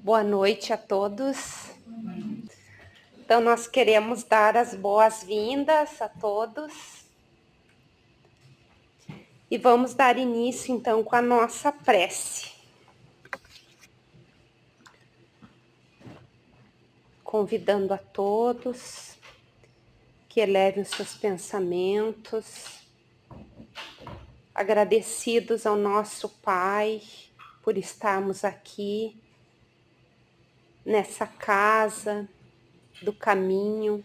Boa noite a todos. Então, nós queremos dar as boas-vindas a todos. E vamos dar início, então, com a nossa prece. Convidando a todos que elevem os seus pensamentos, agradecidos ao nosso Pai por estarmos aqui, nessa casa do caminho,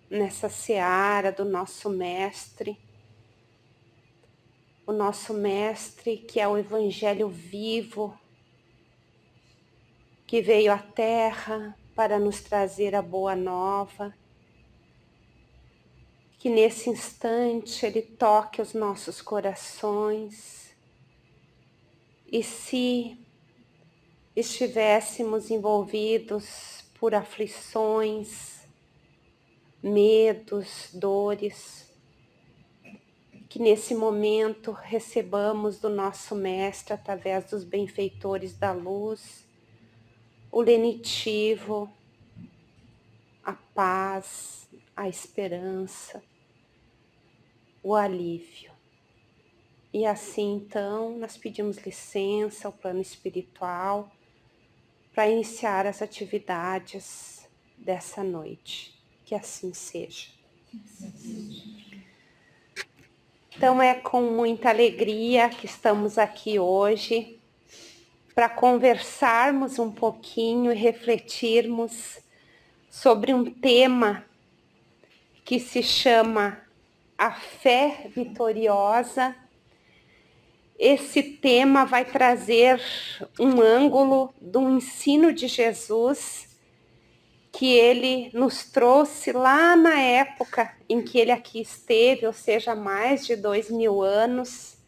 nessa seara do nosso Mestre. O nosso Mestre, que é o Evangelho vivo, que veio à Terra para nos trazer a boa nova, que nesse instante Ele toque os nossos corações, e se estivéssemos envolvidos por aflições, medos, dores, que nesse momento recebamos do nosso Mestre, através dos benfeitores da luz, o lenitivo, a paz, a esperança, o alívio. E assim, então, nós pedimos licença ao plano espiritual para iniciar as atividades dessa noite. Que assim seja. Então, é com muita alegria que estamos aqui hoje para conversarmos um pouquinho e refletirmos sobre um tema que se chama a fé vitoriosa. Esse tema vai trazer um ângulo do ensino de Jesus que ele nos trouxe lá na época em que ele aqui esteve, ou seja, há mais de 2000 anos,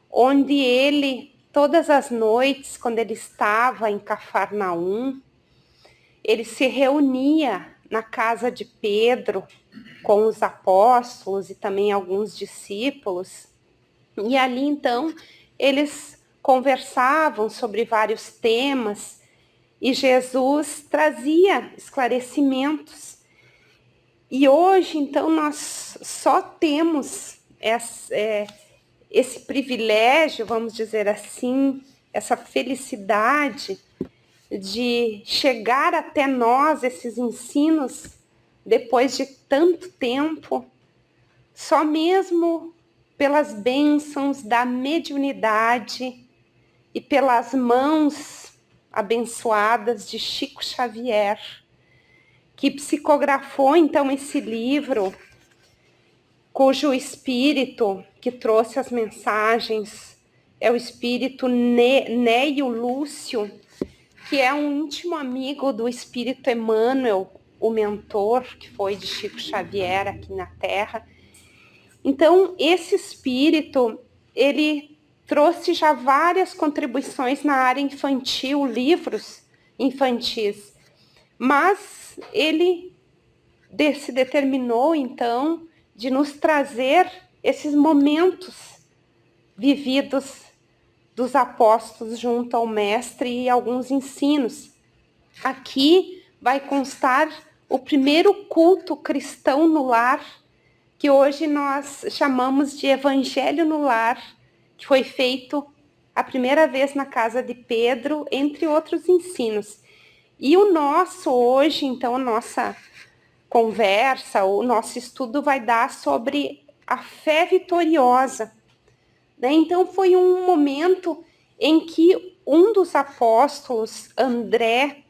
onde ele, todas as noites, quando ele estava em Cafarnaum, ele se reunia na casa de Pedro com os apóstolos e também alguns discípulos. E ali, então, eles conversavam sobre vários temas e Jesus trazia esclarecimentos. E hoje, então, nós só temos esse privilégio, vamos dizer assim, essa felicidade de chegar até nós, esses ensinos, depois de tanto tempo, só mesmo pelas bênçãos da mediunidade e pelas mãos abençoadas de Chico Xavier, que psicografou então esse livro, cujo espírito que trouxe as mensagens é o espírito Neio Lúcio, que é um íntimo amigo do espírito Emmanuel, o mentor que foi de Chico Xavier aqui na Terra. Então, esse espírito, ele trouxe já várias contribuições na área infantil, livros infantis, mas ele se determinou, então, de nos trazer esses momentos vividos dos apóstolos junto ao Mestre e alguns ensinos. Aqui vai constar o primeiro culto cristão no lar, que hoje nós chamamos de Evangelho no Lar, que foi feito a primeira vez na casa de Pedro, entre outros ensinos. E o nosso hoje, então, a nossa conversa, o nosso estudo vai dar sobre a fé vitoriosa, né? Então, foi um momento em que um dos apóstolos, André,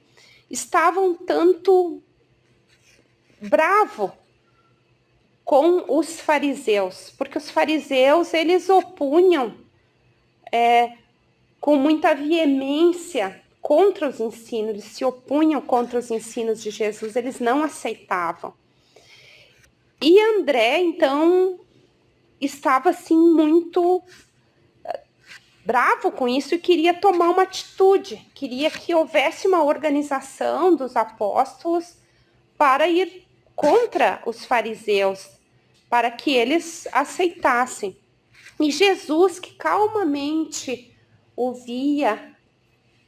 estava um tanto bravo com os fariseus, porque os fariseus, eles opunham com muita veemência contra os ensinos, eles se opunham contra os ensinos de Jesus, eles não aceitavam. E André, então, estava assim muito bravo com isso e queria tomar uma atitude, queria que houvesse uma organização dos apóstolos para ir contra os fariseus, para que eles aceitassem. E Jesus, que calmamente ouvia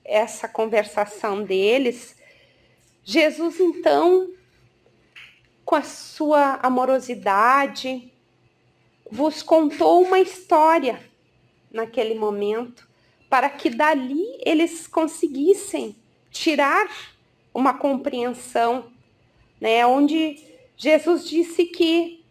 essa conversação deles, Jesus, então, com a sua amorosidade, vos contou uma história naquele momento, para que dali eles conseguissem tirar uma compreensão, né, onde Jesus disse que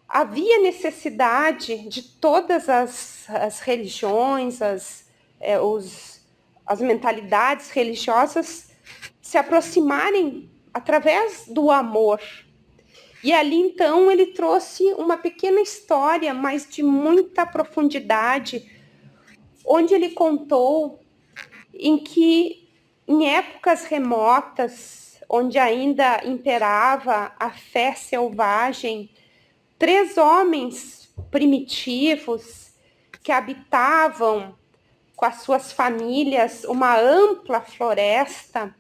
havia necessidade de todas as religiões, as mentalidades religiosas se aproximarem através do amor. E ali, então, ele trouxe uma pequena história, mas de muita profundidade, onde ele contou em épocas remotas, onde ainda imperava a fé selvagem, 3 homens primitivos que habitavam com as suas famílias uma ampla floresta.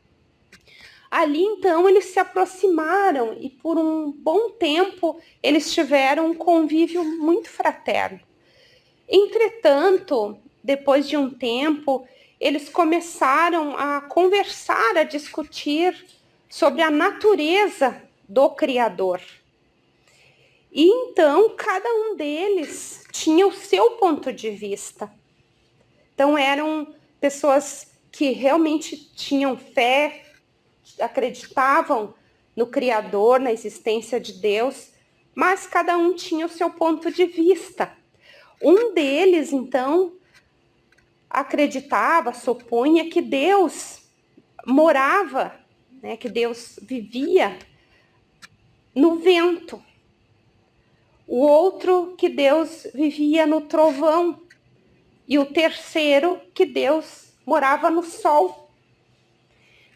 Ali, então, eles se aproximaram e por um bom tempo eles tiveram um convívio muito fraterno. Entretanto, depois de um tempo, eles começaram a conversar, a discutir sobre a natureza do Criador. E então, cada um deles tinha o seu ponto de vista. Então, eram pessoas que realmente tinham fé, acreditavam no Criador, na existência de Deus, mas cada um tinha o seu ponto de vista. Um deles, então, acreditava, supunha que Deus morava, né, que Deus vivia no vento. O outro, que Deus vivia no trovão. E o terceiro, que Deus morava no sol.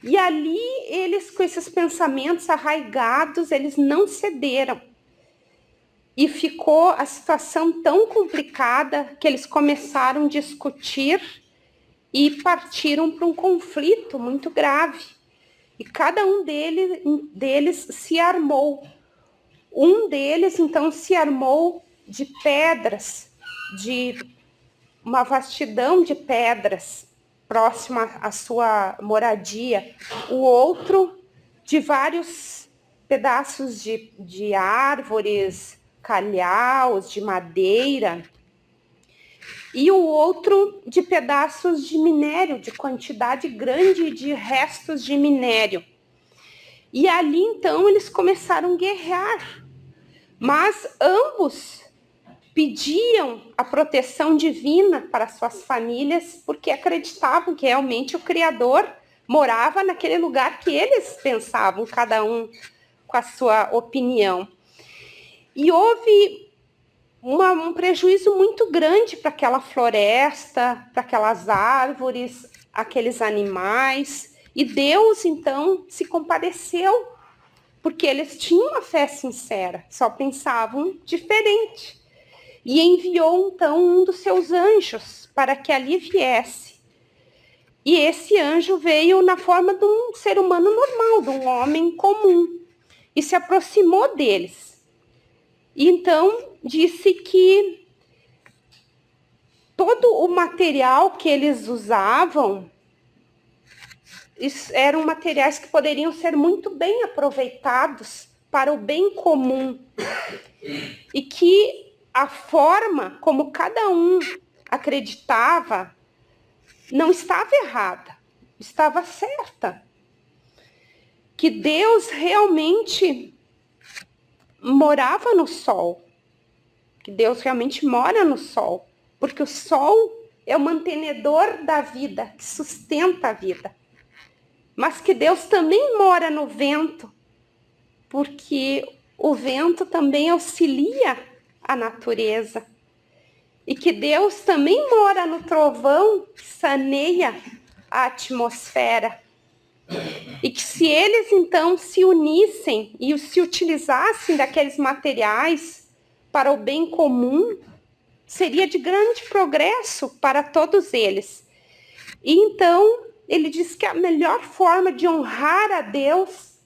E ali, eles, com esses pensamentos arraigados, eles não cederam. E ficou a situação tão complicada que eles começaram a discutir e partiram para um conflito muito grave. E cada um deles se armou. Um deles, então, se armou de pedras, de uma vastidão de pedras próxima à sua moradia. O outro de vários pedaços de árvores, calhaus, de madeira. E o outro de pedaços de minério, de quantidade grande de restos de minério. E ali, então, eles começaram a guerrear. Mas ambos pediam a proteção divina para suas famílias, porque acreditavam que realmente o Criador morava naquele lugar que eles pensavam, cada um com a sua opinião. E houve um prejuízo muito grande para aquela floresta, para aquelas árvores, aqueles animais. E Deus, então, se compadeceu, porque eles tinham uma fé sincera, só pensavam diferente. E enviou, então, um dos seus anjos para que ali viesse. E esse anjo veio na forma de um ser humano normal, de um homem comum, e se aproximou deles. E então disse que todo o material que eles usavam eram materiais que poderiam ser muito bem aproveitados para o bem comum. E que a forma como cada um acreditava não estava errada, estava certa. Que Deus realmente morava no sol. Que Deus realmente mora no sol. Porque o sol é o mantenedor da vida, que sustenta a vida. Mas que Deus também mora no vento, porque o vento também auxilia a natureza. E que Deus também mora no trovão, que saneia a atmosfera. E que se eles então se unissem e se utilizassem daqueles materiais para o bem comum, seria de grande progresso para todos eles. E então ele diz que a melhor forma de honrar a Deus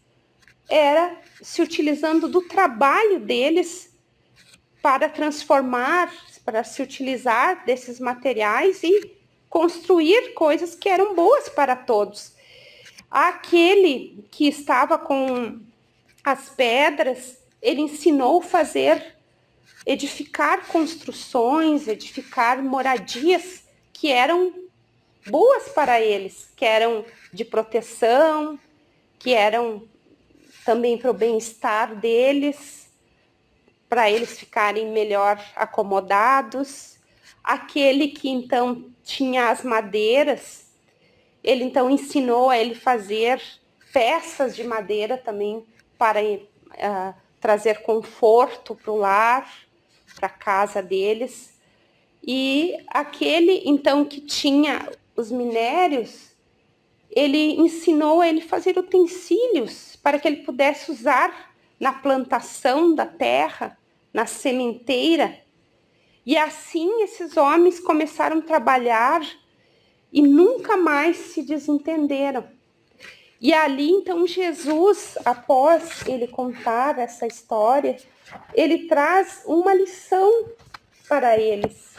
era se utilizando do trabalho deles para transformar, para se utilizar desses materiais e construir coisas que eram boas para todos. Aquele que estava com as pedras, ele ensinou edificar construções, edificar moradias que eram boas para eles, que eram de proteção, que eram também para o bem-estar deles, para eles ficarem melhor acomodados. Aquele que então tinha as madeiras, ele então ensinou a ele fazer peças de madeira também para trazer conforto para o lar, para a casa deles. E aquele então que tinha os minérios, ele ensinou a ele fazer utensílios para que ele pudesse usar na plantação da terra, na sementeira. E assim esses homens começaram a trabalhar e nunca mais se desentenderam. E ali então Jesus, após ele contar essa história, ele traz uma lição para eles,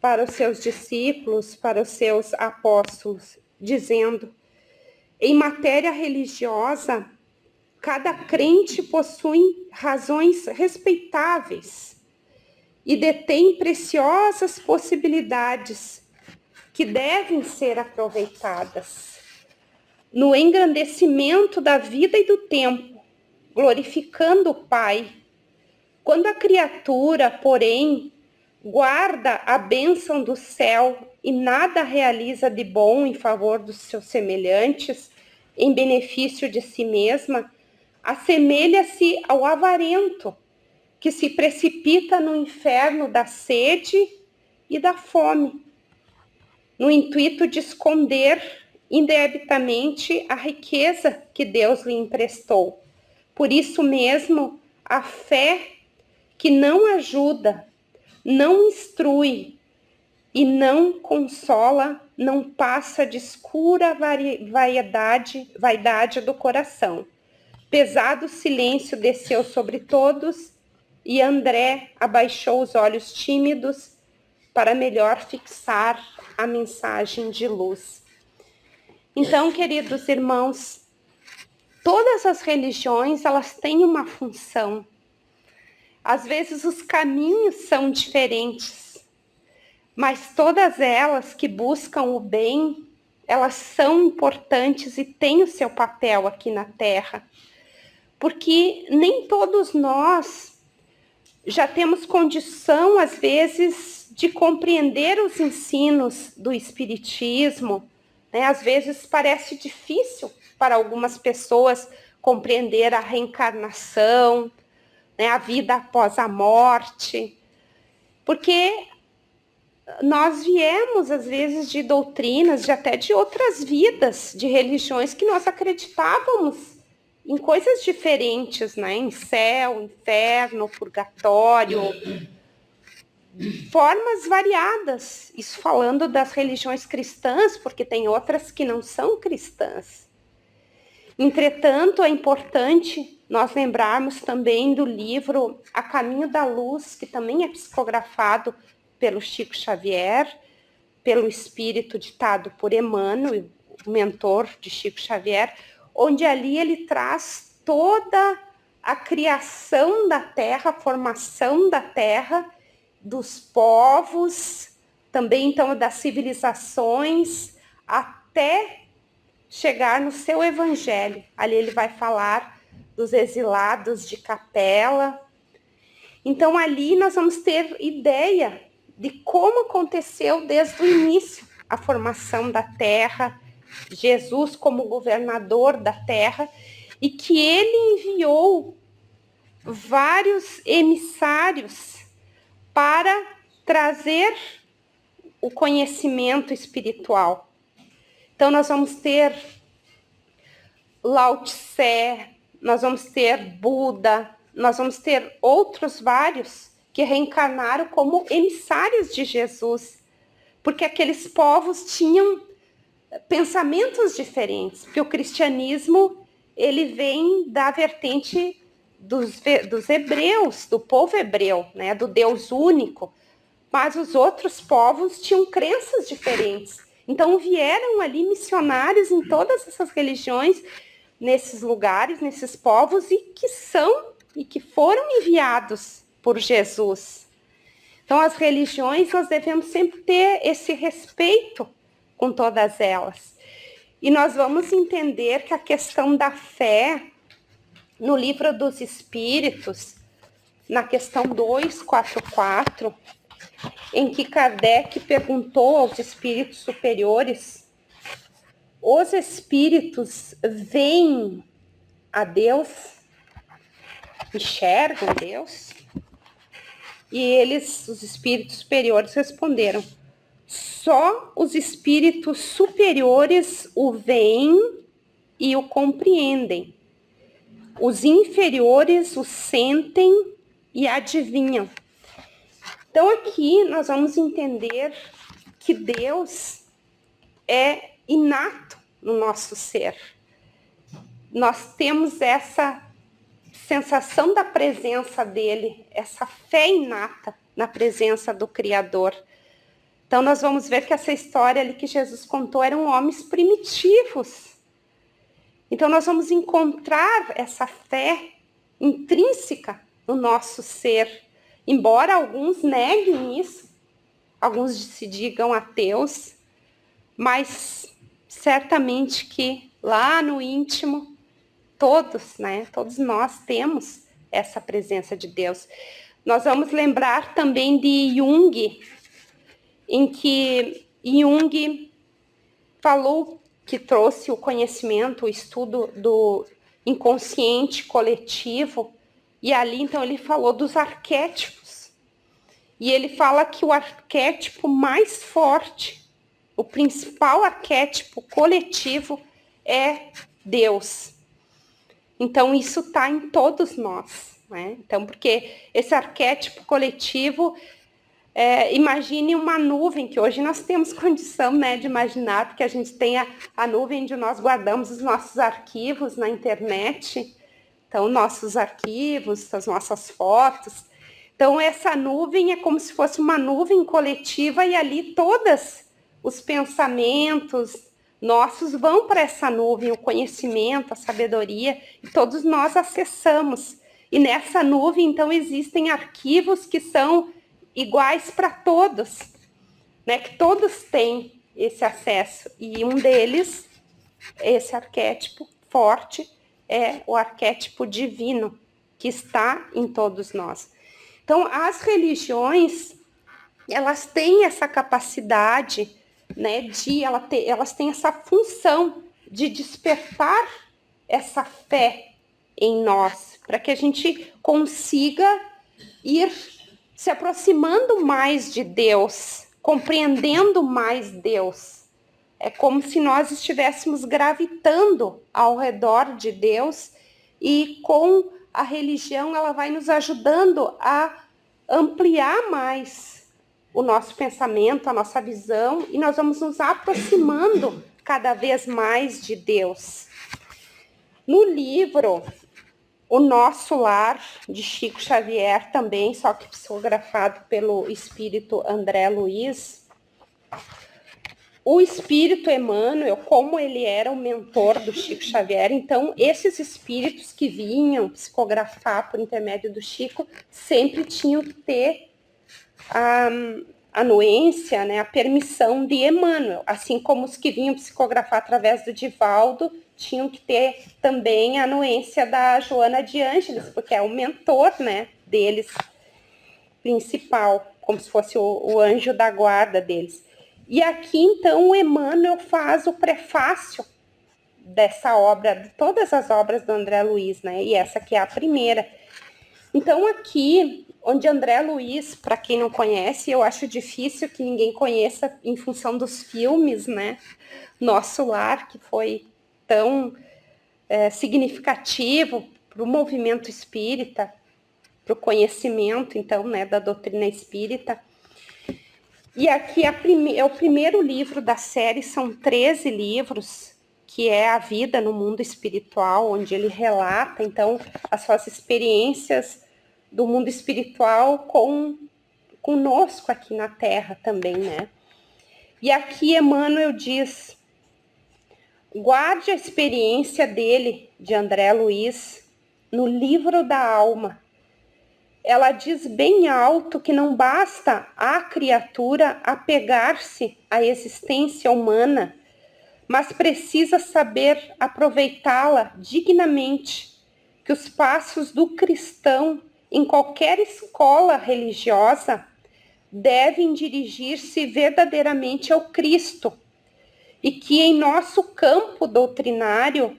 para os seus discípulos, para os seus apóstolos, dizendo: em matéria religiosa, cada crente possui razões respeitáveis e detém preciosas possibilidades que devem ser aproveitadas no engrandecimento da vida e do tempo, glorificando o Pai. Quando a criatura, porém, guarda a bênção do céu e nada realiza de bom em favor dos seus semelhantes, em benefício de si mesma, assemelha-se ao avarento, que se precipita no inferno da sede e da fome, no intuito de esconder indebitamente a riqueza que Deus lhe emprestou. Por isso mesmo, a fé que não ajuda, não instrui e não consola, não passa de escura vaidade do coração. Pesado silêncio desceu sobre todos e André abaixou os olhos tímidos para melhor fixar a mensagem de luz. Então, queridos irmãos, todas as religiões, elas têm uma função. Às vezes os caminhos são diferentes, mas todas elas que buscam o bem, elas são importantes e têm o seu papel aqui na Terra. Porque nem todos nós já temos condição, às vezes, de compreender os ensinos do Espiritismo, né? Às vezes parece difícil para algumas pessoas compreender a reencarnação, né? A vida após a morte, porque nós viemos, às vezes, de doutrinas, até de outras vidas, de religiões que nós acreditávamos em coisas diferentes, né? Em céu, inferno, purgatório, formas variadas. Isso falando das religiões cristãs, porque tem outras que não são cristãs. Entretanto, é importante nós lembrarmos também do livro A Caminho da Luz, que também é psicografado pelo Chico Xavier, pelo espírito ditado por Emmanuel, o mentor de Chico Xavier, onde ali ele traz toda a criação da Terra, a formação da Terra, dos povos, também então das civilizações, até chegar no seu evangelho. Ali ele vai falar dos exilados de Capela. Então ali nós vamos ter ideia de como aconteceu desde o início a formação da Terra, Jesus como governador da Terra, e que ele enviou vários emissários para trazer o conhecimento espiritual. Então nós vamos ter Lao Tse, nós vamos ter Buda, nós vamos ter outros vários que reencarnaram como emissários de Jesus, porque aqueles povos tinham pensamentos diferentes, porque o cristianismo ele vem da vertente dos hebreus, do povo hebreu, né, do Deus único, mas os outros povos tinham crenças diferentes. Então vieram ali missionários em todas essas religiões, nesses lugares, nesses povos, e que foram enviados por Jesus. Então as religiões, nós devemos sempre ter esse respeito com todas elas. E nós vamos entender que a questão da fé, no Livro dos Espíritos, na questão 244, em que Kardec perguntou aos espíritos superiores: os espíritos veem a Deus? Enxergam Deus? E eles, os espíritos superiores, responderam: só os espíritos superiores o veem e o compreendem. Os inferiores o sentem e adivinham. Então aqui nós vamos entender que Deus é inato no nosso ser. Nós temos essa sensação da presença dele, essa fé inata na presença do Criador. Então nós vamos ver que essa história ali que Jesus contou eram homens primitivos. Então nós vamos encontrar essa fé intrínseca no nosso ser, embora alguns neguem isso, alguns se digam ateus, mas certamente que lá no íntimo, todos nós temos essa presença de Deus. Nós vamos lembrar também de Jung, em que Jung falou que trouxe o conhecimento, o estudo do inconsciente coletivo, e ali então ele falou dos arquétipos. E ele fala que o arquétipo mais forte, o principal arquétipo coletivo é Deus. Então isso está em todos nós, né? Então, porque esse arquétipo coletivo, imagine uma nuvem, que hoje nós temos condição, né, de imaginar, porque a gente tem a nuvem onde nós guardamos os nossos arquivos na internet, então nossos arquivos, as nossas fotos. Então essa nuvem é como se fosse uma nuvem coletiva, e ali todos os pensamentos nossos vão para essa nuvem, o conhecimento, a sabedoria, e todos nós acessamos. E nessa nuvem, então, existem arquivos que são iguais para todos, né? Que todos têm esse acesso. E um deles, esse arquétipo forte, é o arquétipo divino, que está em todos nós. Então, as religiões, elas têm essa capacidade, né, elas têm essa função de despertar essa fé em nós, para que a gente consiga ir se aproximando mais de Deus, compreendendo mais Deus. É como se nós estivéssemos gravitando ao redor de Deus, e com a religião ela vai nos ajudando a ampliar mais o nosso pensamento, a nossa visão, e nós vamos nos aproximando cada vez mais de Deus. No livro O Nosso Lar, de Chico Xavier, também, só que psicografado pelo espírito André Luiz, o espírito Emmanuel, como ele era o mentor do Chico Xavier, então esses espíritos que vinham psicografar por intermédio do Chico sempre tinham que ter a anuência, né, a permissão de Emmanuel, assim como os que vinham psicografar através do Divaldo tinham que ter também a anuência da Joana de Ângeles, porque é o mentor, né, deles, principal, como se fosse o anjo da guarda deles. E aqui, então, o Emmanuel faz o prefácio dessa obra, de todas as obras do André Luiz, né, e essa aqui é a primeira. Então, aqui, onde André Luiz, para quem não conhece, eu acho difícil que ninguém conheça em função dos filmes, né? Nosso Lar, que foi tão significativo para o movimento espírita, para o conhecimento, então, né, da doutrina espírita. E aqui é o primeiro livro da série, são 13 livros, que é a vida no mundo espiritual, onde ele relata, então, as suas experiências do mundo espiritual com conosco aqui na Terra também, né? E aqui Emmanuel diz: guarde a experiência dele, de André Luiz, no livro da alma. Ela diz bem alto que não basta a criatura apegar-se à existência humana, mas precisa saber aproveitá-la dignamente, que os passos do cristão em qualquer escola religiosa devem dirigir-se verdadeiramente ao Cristo, e que em nosso campo doutrinário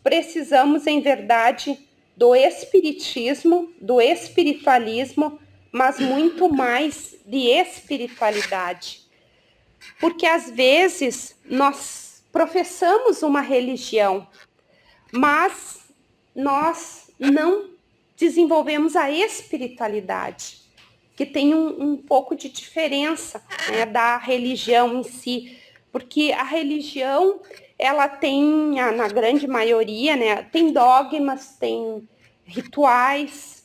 precisamos, em verdade, do espiritismo, do espiritualismo, mas muito mais de espiritualidade. Porque às vezes nós professamos uma religião, mas nós não desenvolvemos a espiritualidade, que tem um pouco de diferença, né, da religião em si. Porque a religião, ela tem, na grande maioria, né, tem dogmas, tem rituais,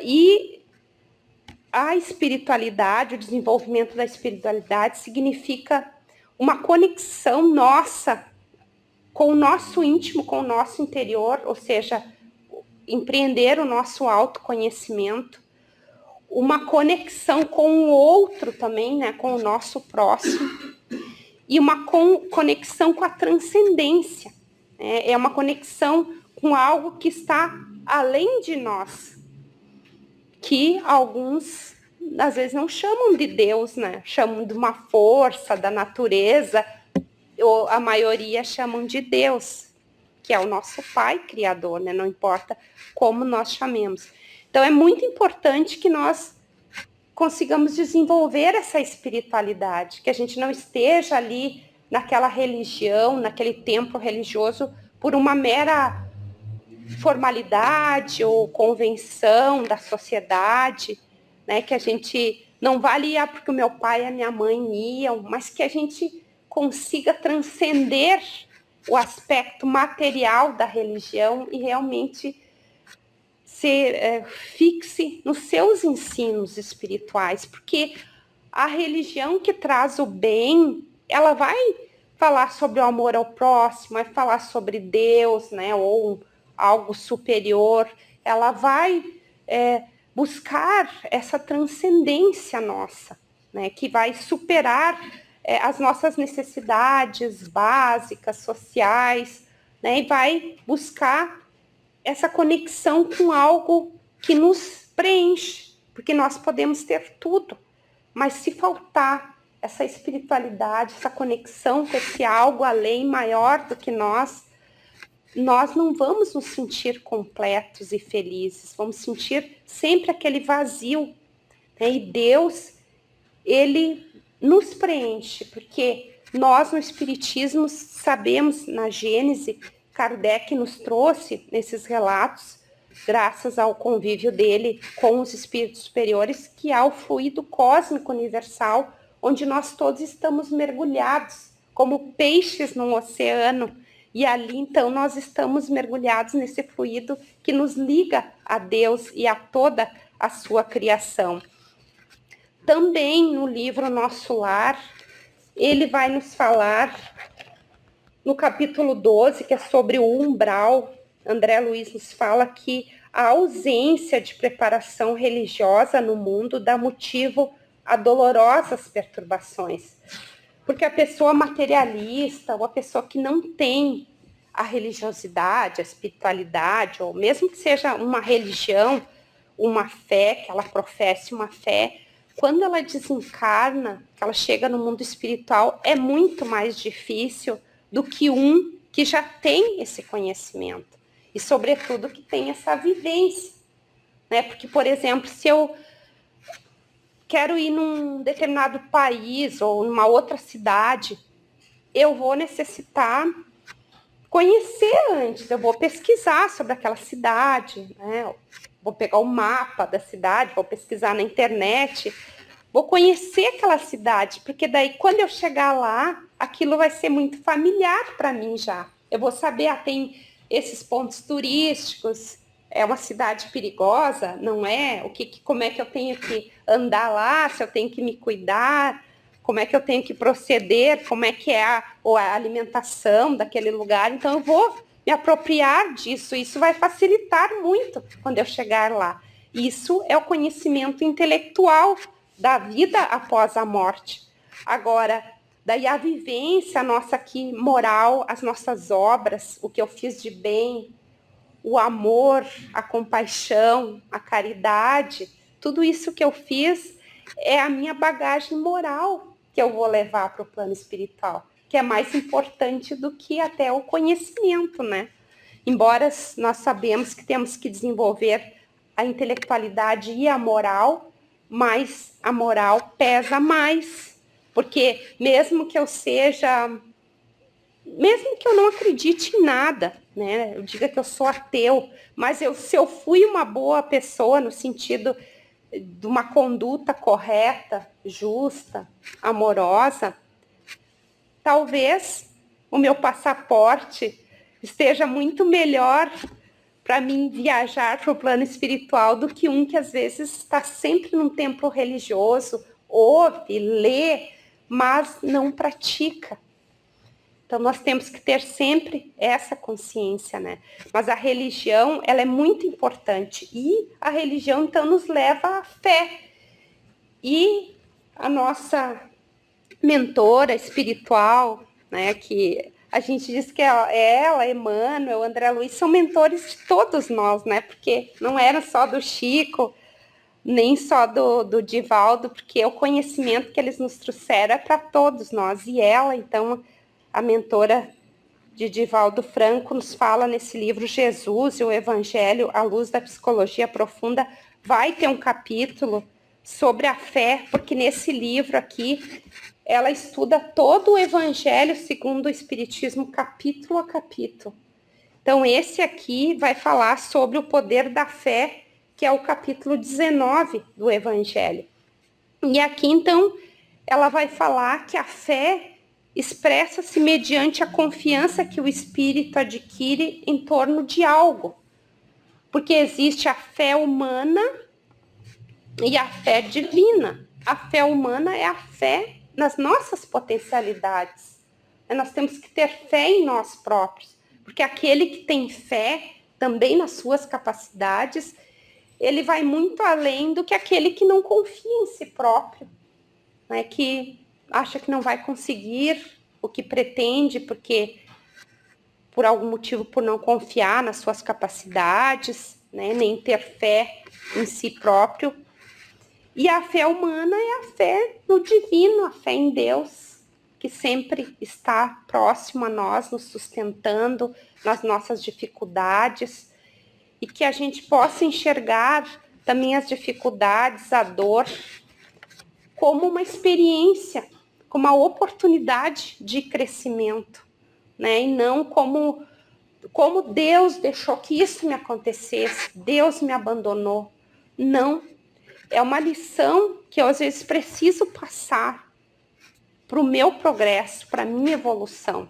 e a espiritualidade, o desenvolvimento da espiritualidade significa uma conexão nossa com o nosso íntimo, com o nosso interior, ou seja, empreender o nosso autoconhecimento, uma conexão com o outro também, né, com o nosso próximo, e uma conexão com a transcendência. É uma conexão com algo que está além de nós, que alguns às vezes não chamam de Deus, né? Chamam de uma força da natureza, ou a maioria chamam de Deus, que é o nosso Pai Criador, né? Não importa como nós chamemos. Então é muito importante que nós consigamos desenvolver essa espiritualidade, que a gente não esteja ali naquela religião, naquele templo religioso, por uma mera formalidade ou convenção da sociedade, né? Que a gente não vai ali porque o meu pai e a minha mãe iam, mas que a gente consiga transcender o aspecto material da religião e realmente se fixe nos seus ensinos espirituais, porque a religião que traz o bem, ela vai falar sobre o amor ao próximo, vai falar sobre Deus, né, ou algo superior, ela vai buscar essa transcendência nossa, né, que vai superar as nossas necessidades básicas, sociais, né, e vai buscar essa conexão com algo que nos preenche, porque nós podemos ter tudo, mas se faltar essa espiritualidade, essa conexão com esse algo além, maior do que nós não vamos nos sentir completos e felizes, vamos sentir sempre aquele vazio, né? E Deus, ele nos preenche, porque nós no Espiritismo sabemos, na Gênese, Kardec nos trouxe nesses relatos, graças ao convívio dele com os espíritos superiores, que há o fluido cósmico universal, onde nós todos estamos mergulhados, como peixes num oceano, e ali então nós estamos mergulhados nesse fluido que nos liga a Deus e a toda a sua criação. Também no livro Nosso Lar, ele vai nos falar, no capítulo 12, que é sobre o umbral, André Luiz nos fala que a ausência de preparação religiosa no mundo dá motivo a dolorosas perturbações. Porque a pessoa materialista, ou a pessoa que não tem a religiosidade, a espiritualidade, ou mesmo que seja uma religião, uma fé, que ela professe uma fé, quando ela desencarna, ela chega no mundo espiritual, é muito mais difícil do que um que já tem esse conhecimento e, sobretudo, que tem essa vivência, né? Porque, por exemplo, se eu quero ir num determinado país ou numa outra cidade, eu vou necessitar conhecer antes, eu vou pesquisar sobre aquela cidade, né? Vou pegar o mapa da cidade, vou pesquisar na internet, vou conhecer aquela cidade, porque daí quando eu chegar lá, aquilo vai ser muito familiar para mim já. Eu vou saber, tem esses pontos turísticos, é uma cidade perigosa, não é? Como é que eu tenho que andar lá, se eu tenho que me cuidar, como é que eu tenho que proceder, como é que é a alimentação daquele lugar. Então eu vou me apropriar disso, isso vai facilitar muito quando eu chegar lá. Isso é o conhecimento intelectual da vida após a morte. Agora, daí a vivência nossa aqui, moral, as nossas obras, o que eu fiz de bem, o amor, a compaixão, a caridade, tudo isso que eu fiz é a minha bagagem moral que eu vou levar para o plano espiritual, que é mais importante do que até o conhecimento, né? Embora nós sabemos que temos que desenvolver a intelectualidade e a moral, mas a moral pesa mais, porque mesmo que eu não acredite em nada, né? Eu diga que eu sou ateu, mas se eu fui uma boa pessoa no sentido de uma conduta correta, justa, amorosa, talvez o meu passaporte esteja muito melhor para mim viajar para o plano espiritual do que um que às vezes está sempre num templo religioso, ouve, lê, mas não pratica. Então, nós temos que ter sempre essa consciência, né? Mas a religião, ela é muito importante. E a religião, então, nos leva à fé. E a nossa mentora espiritual, né? Que a gente diz que ela, Emmanuel, André Luiz, são mentores de todos nós, né? Porque não era só do Chico, nem só do Divaldo, porque o conhecimento que eles nos trouxeram é para todos nós. E ela, então, a mentora de Divaldo Franco, nos fala nesse livro Jesus e o Evangelho à luz da psicologia profunda. Vai ter um capítulo sobre a fé, porque nesse livro aqui ela estuda todo o Evangelho segundo o Espiritismo, capítulo a capítulo. Então esse aqui vai falar sobre o poder da fé, que é o capítulo 19 do Evangelho. E aqui então ela vai falar que a fé expressa-se mediante a confiança que o espírito adquire em torno de algo. Porque existe a fé humana e a fé divina. A fé humana é a fé nas nossas potencialidades. Nós temos que ter fé em nós próprios. Porque aquele que tem fé também nas suas capacidades, ele vai muito além do que aquele que não confia em si próprio, né? Que acha que não vai conseguir o que pretende, porque por algum motivo, por não confiar nas suas capacidades, né? Nem ter fé em si próprio. E a fé humana é a fé no divino, a fé em Deus, que sempre está próximo a nós, nos sustentando nas nossas dificuldades, e que a gente possa enxergar também as dificuldades, a dor, como uma experiência, como uma oportunidade de crescimento, né? E não como Deus deixou que isso me acontecesse, Deus me abandonou. Não, é uma lição que eu às vezes preciso passar para o meu progresso, para a minha evolução.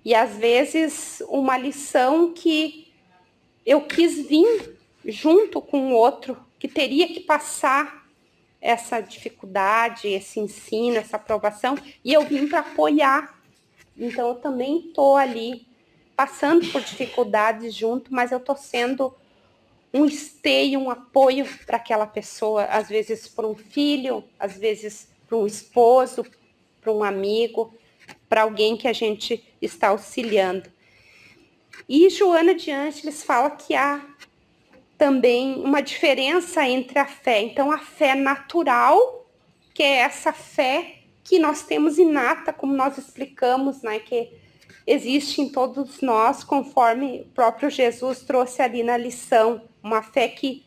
E às vezes uma lição que eu quis vir junto com o outro, que teria que passar essa dificuldade, esse ensino, essa aprovação, e eu vim para apoiar. Então eu também estou ali passando por dificuldades junto, mas eu estou sendo um esteio, um apoio para aquela pessoa, às vezes para um filho, às vezes para um esposo, para um amigo, para alguém que a gente está auxiliando. E Joana de Ângeles fala que há também uma diferença entre a fé. Então, a fé natural, que é essa fé que nós temos inata, como nós explicamos, né, que existe em todos nós, conforme o próprio Jesus trouxe ali na lição, uma fé que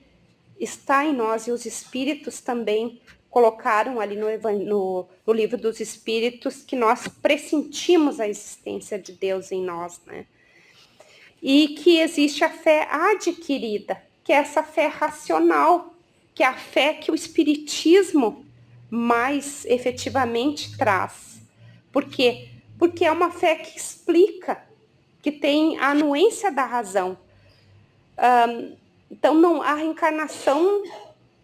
está em nós, e os espíritos também colocaram ali no livro dos espíritos que nós pressentimos a existência de Deus em nós, né? E que existe a fé adquirida, que é essa fé racional, que é a fé que o espiritismo mais efetivamente traz. Por quê? Porque é uma fé que explica, que tem a anuência da razão. Então, não, a reencarnação,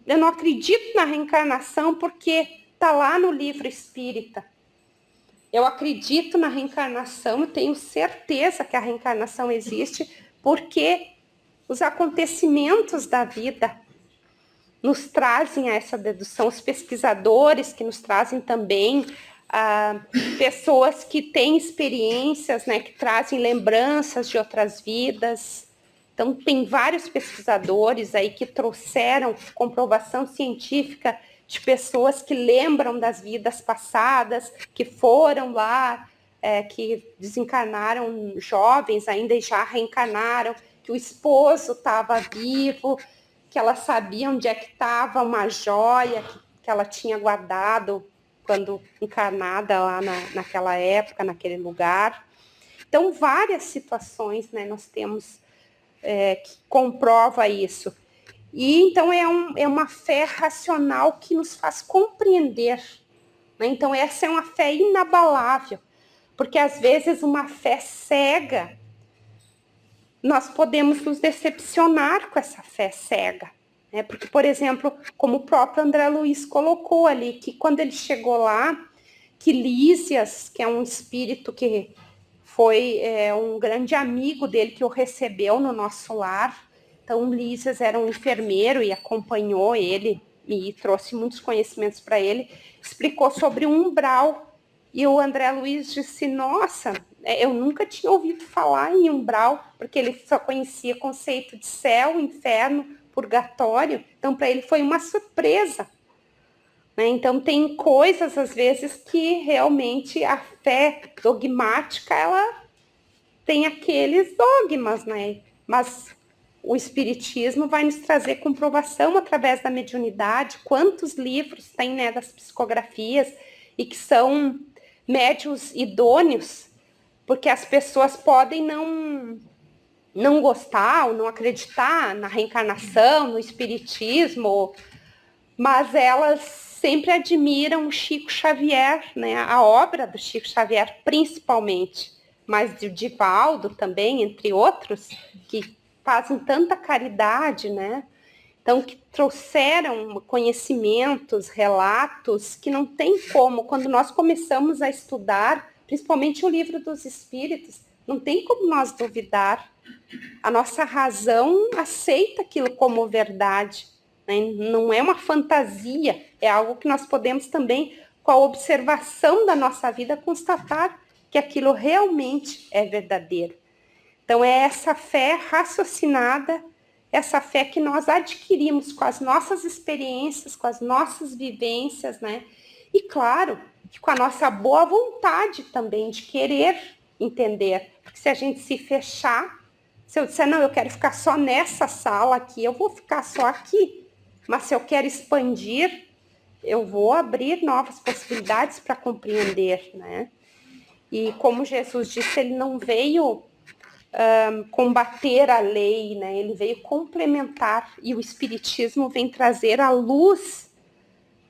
eu não acredito na reencarnação porque está lá no livro espírita. Eu acredito na reencarnação, eu tenho certeza que a reencarnação existe, porque os acontecimentos da vida nos trazem a essa dedução, os pesquisadores que nos trazem também, pessoas que têm experiências, né, que trazem lembranças de outras vidas. Então, tem vários pesquisadores aí que trouxeram comprovação científica de pessoas que lembram das vidas passadas, que foram lá, que desencarnaram jovens ainda e já reencarnaram, que o esposo estava vivo, que ela sabia onde é que estava uma joia que ela tinha guardado quando encarnada lá naquela época, naquele lugar. Então, várias situações, né, nós temos que comprova isso. E então é uma fé racional que nos faz compreender. Né? Então, essa é uma fé inabalável, porque às vezes uma fé cega, nós podemos nos decepcionar com essa fé cega. Né? Porque, por exemplo, como o próprio André Luiz colocou ali, que quando ele chegou lá, que Lísias, que é um espírito que foi um grande amigo dele, que o recebeu no nosso lar. Então, Lísias era um enfermeiro e acompanhou ele e trouxe muitos conhecimentos para ele. Explicou sobre o umbral. E o André Luiz disse, nossa, eu nunca tinha ouvido falar em umbral, porque ele só conhecia o conceito de céu, inferno, purgatório. Então, para ele foi uma surpresa. Né? Então, tem coisas, às vezes, que realmente a fé dogmática, ela tem aqueles dogmas, né? Mas o espiritismo vai nos trazer comprovação através da mediunidade. Quantos livros tem, né, das psicografias, e que são médiuns idôneos, porque as pessoas podem não gostar ou não acreditar na reencarnação, no espiritismo, mas elas sempre admiram o Chico Xavier, né? A obra do Chico Xavier, principalmente, mas de Divaldo também, entre outros, que fazem tanta caridade, né? Então, que trouxeram conhecimentos, relatos, que não tem como, quando nós começamos a estudar, principalmente o Livro dos Espíritos, não tem como nós duvidar. A nossa razão aceita aquilo como verdade. Não é uma fantasia, é algo que nós podemos também, com a observação da nossa vida, constatar que aquilo realmente é verdadeiro. Então, é essa fé raciocinada, essa fé que nós adquirimos com as nossas experiências, com as nossas vivências, né? E, claro, que com a nossa boa vontade também de querer entender. Porque se a gente se fechar, se eu disser, não, eu quero ficar só nessa sala aqui, eu vou ficar só aqui. Mas se eu quero expandir, eu vou abrir novas possibilidades para compreender, né? E como Jesus disse, ele não veio combater a lei, né? Ele veio complementar, e o Espiritismo vem trazer à luz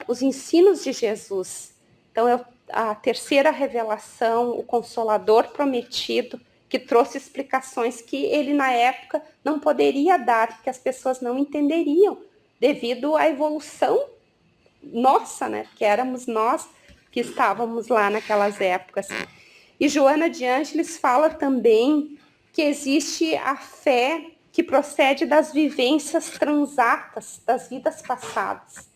os ensinos de Jesus. Então, é a terceira revelação, o Consolador prometido, que trouxe explicações que ele, na época, não poderia dar, porque as pessoas não entenderiam, devido à evolução nossa, né? Que éramos nós que estávamos lá naquelas épocas. E Joana de Ângeles fala também que existe a fé que procede das vivências transatas, das vidas passadas.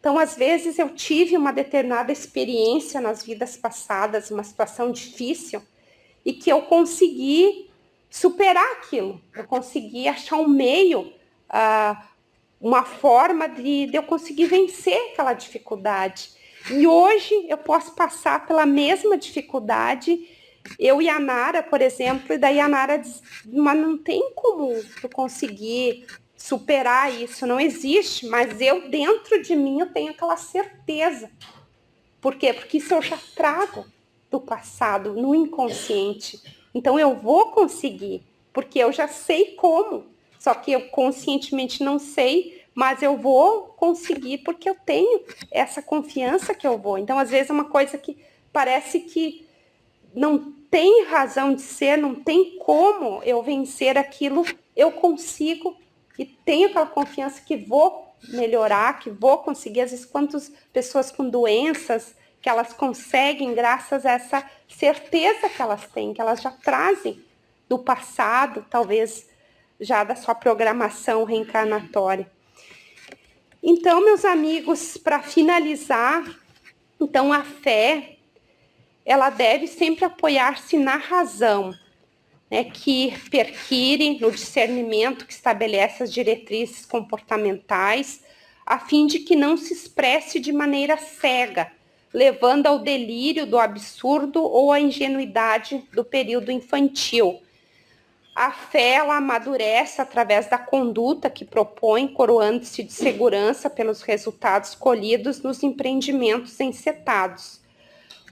Então, às vezes, eu tive uma determinada experiência nas vidas passadas, uma situação difícil, e que eu consegui superar aquilo. Eu consegui achar um meio, uma forma de eu conseguir vencer aquela dificuldade. E hoje eu posso passar pela mesma dificuldade, eu e a Nara, por exemplo, e daí a Nara diz, mas não tem como eu conseguir superar isso, não existe, mas eu, dentro de mim, eu tenho aquela certeza. Por quê? Porque isso eu já trago do passado, no inconsciente. Então eu vou conseguir, porque eu já sei como. Só que eu conscientemente não sei, mas eu vou conseguir porque eu tenho essa confiança que eu vou. Então, às vezes, é uma coisa que parece que não tem razão de ser, não tem como eu vencer aquilo, eu consigo e tenho aquela confiança que vou melhorar, que vou conseguir. Às vezes, quantas pessoas com doenças que elas conseguem graças a essa certeza que elas têm, que elas já trazem do passado, talvez já da sua programação reencarnatória. Então, meus amigos, para finalizar, então a fé, ela deve sempre apoiar-se na razão, né, que perquire no discernimento que estabelece as diretrizes comportamentais, a fim de que não se expresse de maneira cega, levando ao delírio do absurdo ou à ingenuidade do período infantil. A fé, ela amadurece através da conduta que propõe, coroando-se de segurança pelos resultados colhidos nos empreendimentos encetados.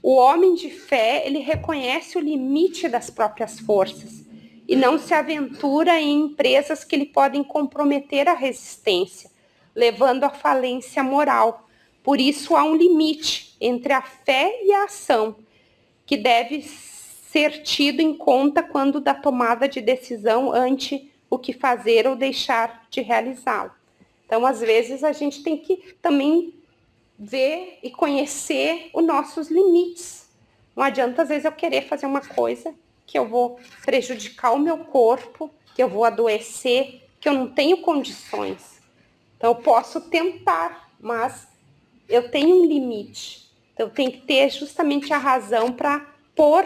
O homem de fé, ele reconhece o limite das próprias forças e não se aventura em empresas que lhe podem comprometer a resistência, levando à falência moral. Por isso, há um limite entre a fé e a ação, que deve ser tido em conta quando da tomada de decisão ante o que fazer ou deixar de realizá-lo. Então, às vezes, a gente tem que também ver e conhecer os nossos limites. Não adianta, às vezes, eu querer fazer uma coisa que eu vou prejudicar o meu corpo, que eu vou adoecer, que eu não tenho condições. Então, eu posso tentar, mas eu tenho um limite. Então, eu tenho que ter justamente a razão para pôr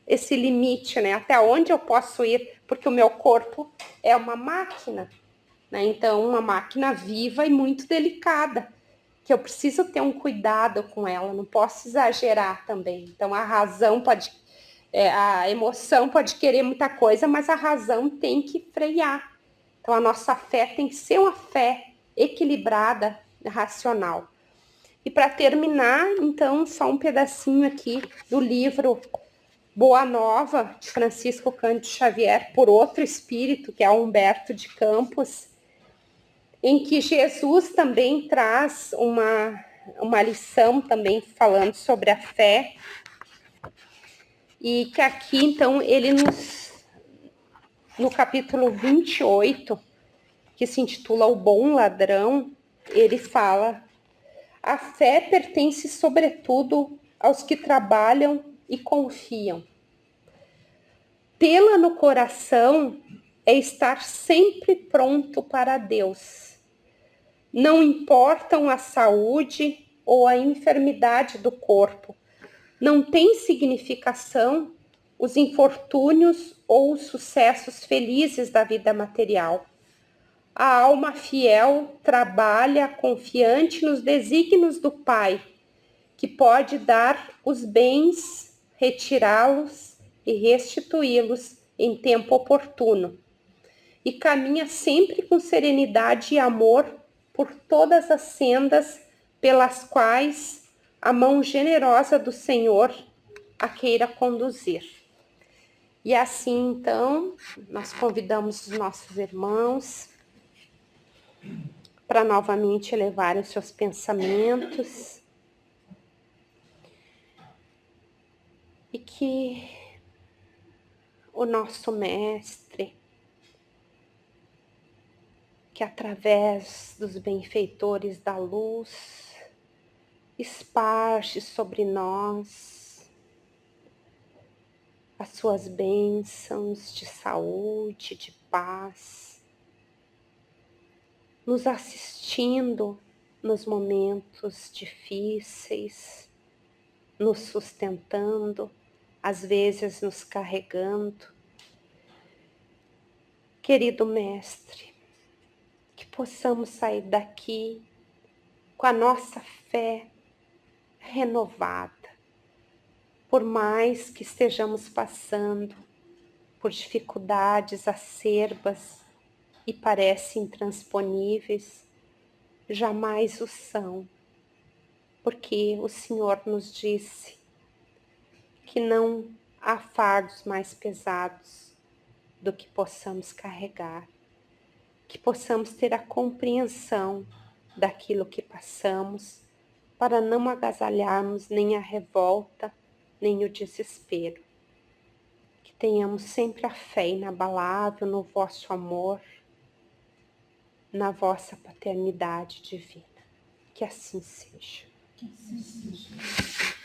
esse limite, né? Até onde eu posso ir, porque o meu corpo é uma máquina, né? Então, uma máquina viva e muito delicada, que eu preciso ter um cuidado com ela, não posso exagerar também. Então, a razão pode, a emoção pode querer muita coisa, mas a razão tem que frear. Então, a nossa fé tem que ser uma fé equilibrada, racional. E para terminar, então, só um pedacinho aqui do livro Boa Nova, de Francisco Cândido Xavier, por outro espírito, que é Humberto de Campos, em que Jesus também traz uma lição também falando sobre a fé, e que aqui, então, ele no capítulo 28, que se intitula O Bom Ladrão, ele fala: a fé pertence sobretudo aos que trabalham e confiam. Tê-la no coração é estar sempre pronto para Deus. Não importam a saúde ou a enfermidade do corpo. Não tem significação os infortúnios ou os sucessos felizes da vida material. A alma fiel trabalha confiante nos desígnios do Pai, que pode dar os bens, retirá-los e restituí-los em tempo oportuno. E caminha sempre com serenidade e amor por todas as sendas pelas quais a mão generosa do Senhor a queira conduzir. E assim, então, nós convidamos os nossos irmãos para novamente elevarem os seus pensamentos e que o nosso Mestre, que através dos benfeitores da luz, esparge sobre nós as suas bênçãos de saúde, de paz, nos assistindo nos momentos difíceis, nos sustentando, às vezes nos carregando. Querido Mestre, que possamos sair daqui com a nossa fé renovada, por mais que estejamos passando por dificuldades acerbas e parecem intransponíveis, jamais o são, porque o Senhor nos disse que não há fardos mais pesados do que possamos carregar, que possamos ter a compreensão daquilo que passamos, para não agasalharmos nem a revolta, nem o desespero. que tenhamos sempre a fé inabalável no vosso amor, na vossa paternidade divina. Que assim seja. Que assim seja.